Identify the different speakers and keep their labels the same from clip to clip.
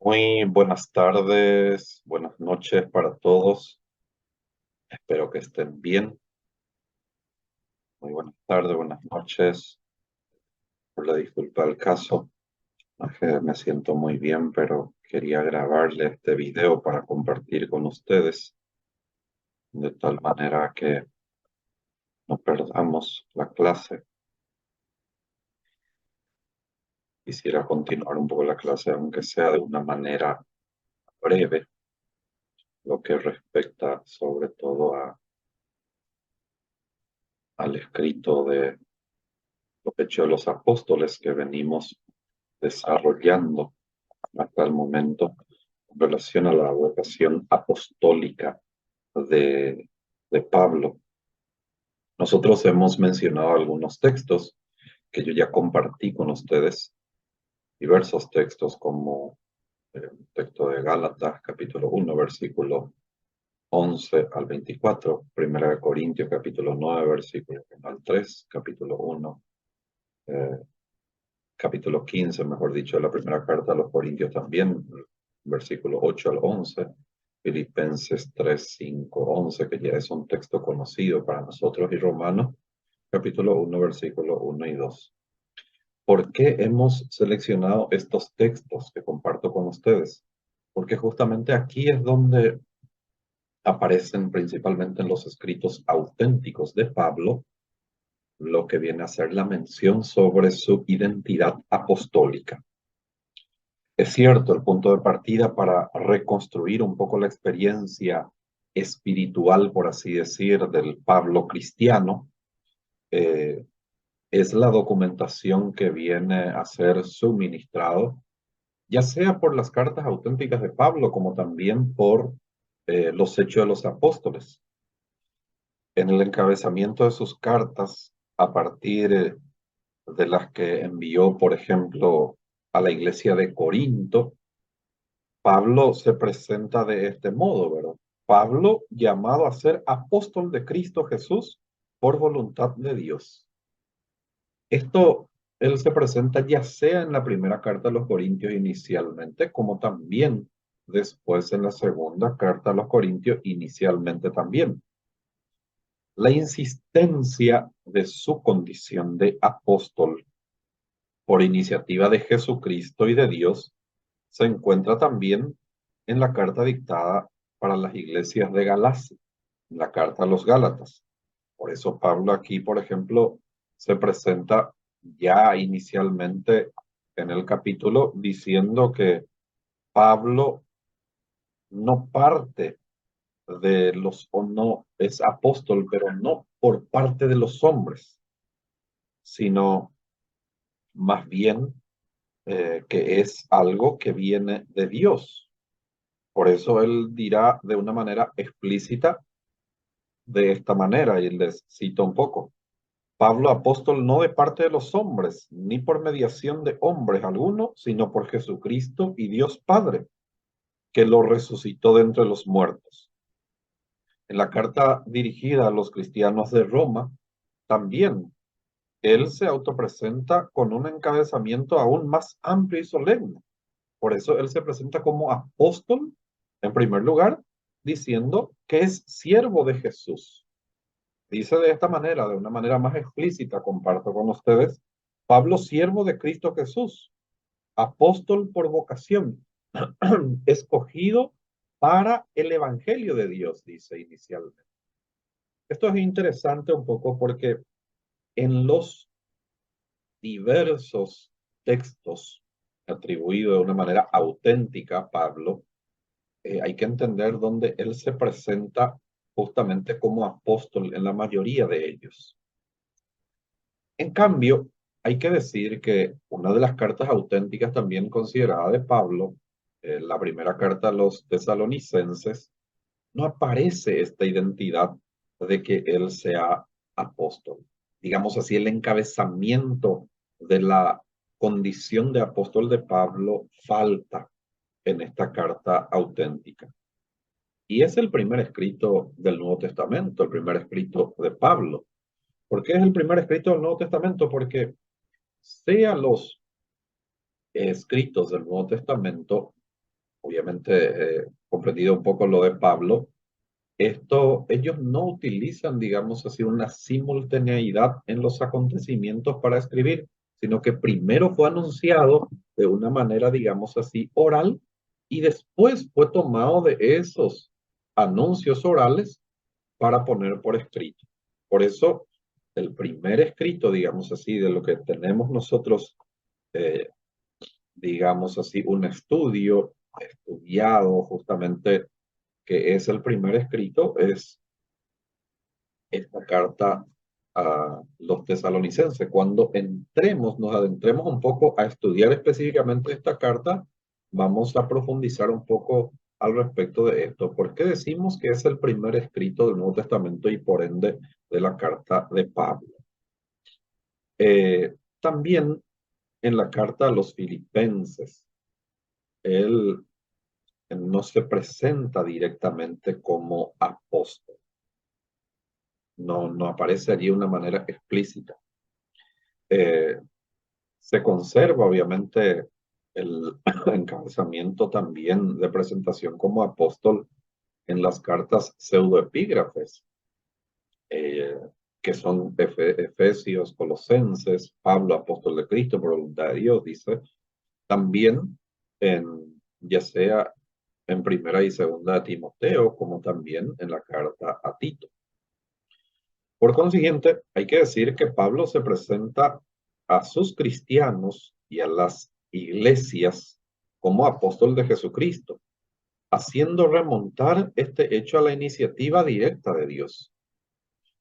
Speaker 1: Muy buenas tardes, buenas noches para todos. Espero que estén bien. Muy buenas tardes, buenas noches. Por la disculpa del caso, no es que me siento muy bien, pero quería grabarle este video para compartir con ustedes, de tal manera que no perdamos la clase. Quisiera continuar un poco la clase, aunque sea de una manera breve, lo que respecta sobre todo al escrito de los Hechos de los Apóstoles que venimos desarrollando hasta el momento en relación a la vocación apostólica de, de Pablo. Nosotros hemos mencionado algunos textos que yo ya compartí con ustedes, diversos textos como el texto de Gálatas, capítulo 1, versículo 11 al 24, Primera de Corintios, capítulo 9, versículo 1 al 3, capítulo 1, eh, capítulo 15, mejor dicho, de la primera carta a los Corintios también, versículo 8 al 11, Filipenses 3, 5, 11, que ya es un texto conocido para nosotros, y Romanos, capítulo 1, versículo 1 y 2. ¿Por qué hemos seleccionado estos textos que comparto con ustedes? Porque justamente aquí es donde aparecen principalmente en los escritos auténticos de Pablo lo que viene a ser la mención sobre su identidad apostólica. Es cierto, el punto de partida para reconstruir un poco la experiencia espiritual, por así decir, del Pablo cristiano, eh, es la documentación que viene a ser suministrado, ya sea por las cartas auténticas de Pablo, como también por los Hechos de los Apóstoles. En el encabezamiento de sus cartas, a partir de las que envió, por ejemplo, a la iglesia de Corinto, Pablo se presenta de este modo, ¿verdad? Pablo llamado a ser apóstol de Cristo Jesús por voluntad de Dios. Esto él se presenta ya sea en la primera carta a los Corintios inicialmente, como también después en la segunda carta a los Corintios inicialmente también. La insistencia de su condición de apóstol por iniciativa de Jesucristo y de Dios se encuentra también en la carta dictada para las iglesias de Galacia, en la carta a los Gálatas. Por eso Pablo aquí, por ejemplo, se presenta ya inicialmente en el capítulo diciendo que Pablo no parte de los, o no es apóstol, pero no por parte de los hombres, sino más bien que es algo que viene de Dios. Por eso él dirá de una manera explícita de esta manera, y les cito un poco. Pablo apóstol no de parte de los hombres, ni por mediación de hombres alguno, sino por Jesucristo y Dios Padre, que lo resucitó de entre los muertos. En la carta dirigida a los cristianos de Roma, también él se autopresenta con un encabezamiento aún más amplio y solemne. Por eso él se presenta como apóstol, en primer lugar, diciendo que es siervo de Jesús. Dice de esta manera, de una manera más explícita, comparto con ustedes, Pablo, siervo de Cristo Jesús, apóstol por vocación, escogido para el Evangelio de Dios, dice inicialmente. Esto es interesante un poco porque en los diversos textos atribuidos de una manera auténtica a Pablo, hay que entender dónde él se presenta justamente como apóstol en la mayoría de ellos. En cambio, hay que decir que una de las cartas auténticas también considerada de Pablo, la primera carta a los tesalonicenses, no aparece esta identidad de que él sea apóstol. Digamos así, el encabezamiento de la condición de apóstol de Pablo falta en esta carta auténtica. Y es el primer escrito del Nuevo Testamento, el primer escrito de Pablo. ¿Por qué es el primer escrito del Nuevo Testamento? Porque sea los escritos del Nuevo Testamento obviamente comprendido un poco lo de Pablo, ellos no utilizan, digamos así, una simultaneidad en los acontecimientos para escribir, sino que primero fue anunciado de una manera, digamos así, oral, y después fue tomado de esos anuncios orales para poner por escrito. Por eso, el primer escrito, digamos así, de lo que tenemos nosotros, eh, digamos así, un estudio estudiado justamente, que es el primer escrito, es esta carta a los tesalonicenses. Cuando nos adentremos un poco a estudiar específicamente esta carta, vamos a profundizar un poco al respecto de esto. ¿Por qué decimos que es el primer escrito del Nuevo Testamento y por ende de la carta de Pablo? También en la carta a los filipenses, él no se presenta directamente como apóstol. No aparece allí de una manera explícita. Eh, Se conserva, obviamente, el encabezamiento también de presentación como apóstol en las cartas pseudoepígrafes, eh, que son Efesios, Colosenses, Pablo, apóstol de Cristo, por voluntad de Dios, dice, también ya sea en primera y segunda de Timoteo, como también en la carta a Tito. Por consiguiente, hay que decir que Pablo se presenta a sus cristianos y a las iglesias como apóstol de Jesucristo, haciendo remontar este hecho a la iniciativa directa de Dios.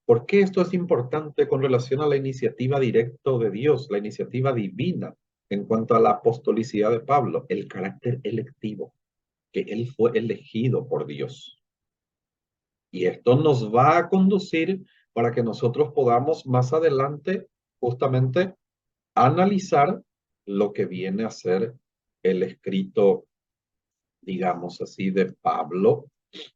Speaker 1: ¿Por qué esto es importante con relación a la iniciativa directa de Dios, la iniciativa divina en cuanto a la apostolicidad de Pablo? El carácter electivo, que él fue elegido por Dios. Y esto nos va a conducir para que nosotros podamos más adelante justamente analizar lo que viene a ser el escrito, digamos así, de Pablo,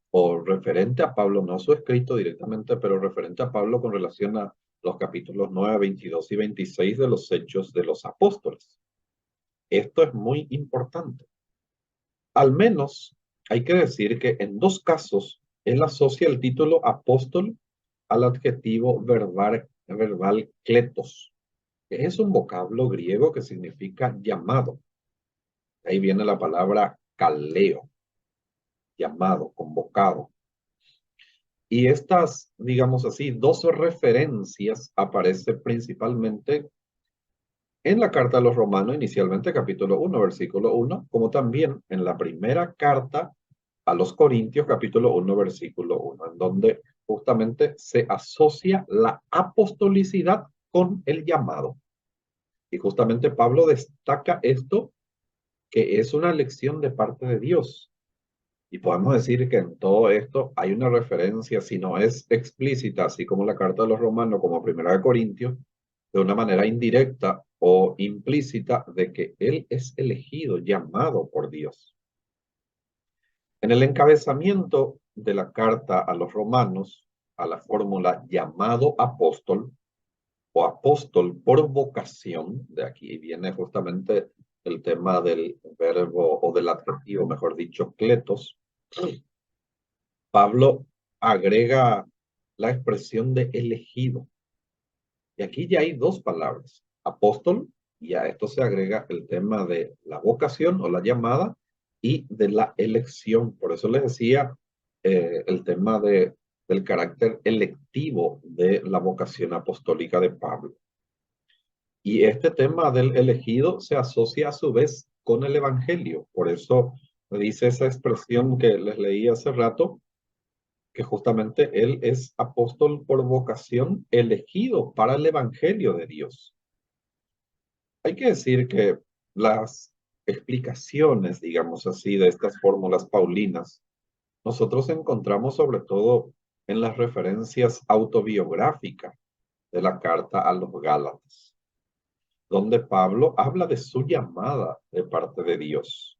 Speaker 1: o referente a Pablo, no su escrito directamente, pero referente a Pablo con relación a los capítulos 9, 22 y 26 de los Hechos de los Apóstoles. Esto es muy importante. Al menos hay que decir que en dos casos él asocia el título apóstol al adjetivo verbal kletos, que es un vocablo griego que significa llamado. Ahí viene la palabra kaleo, llamado, convocado. Y estas, digamos así, dos referencias aparecen principalmente en la carta a los Romanos, inicialmente capítulo 1, versículo 1, como también en la primera carta a los Corintios, capítulo 1, versículo 1, en donde justamente se asocia la apostolicidad con el llamado. Y justamente Pablo destaca esto, que es una lección de parte de Dios. Y podemos decir que en todo esto hay una referencia, si no es explícita, así como la carta de los Romanos, como primera de Corintios, de una manera indirecta o implícita de que él es elegido, llamado por Dios. En el encabezamiento de la carta a los romanos, a la fórmula llamado apóstol o apóstol por vocación, de aquí viene justamente el tema del verbo o del adjetivo, mejor dicho, kletos, Pablo agrega la expresión de elegido. Y aquí ya hay dos palabras, apóstol, y a esto se agrega el tema de la vocación o la llamada y de la elección. Por eso les decía el tema del carácter electivo de la vocación apostólica de Pablo. Y este tema del elegido se asocia a su vez con el evangelio. Por eso dice esa expresión que les leí hace rato, que justamente él es apóstol por vocación elegido para el evangelio de Dios. Hay que decir que las explicaciones, digamos así, de estas fórmulas paulinas, nosotros encontramos sobre todo en las referencias autobiográficas de la carta a los Gálatas, donde Pablo habla de su llamada de parte de Dios.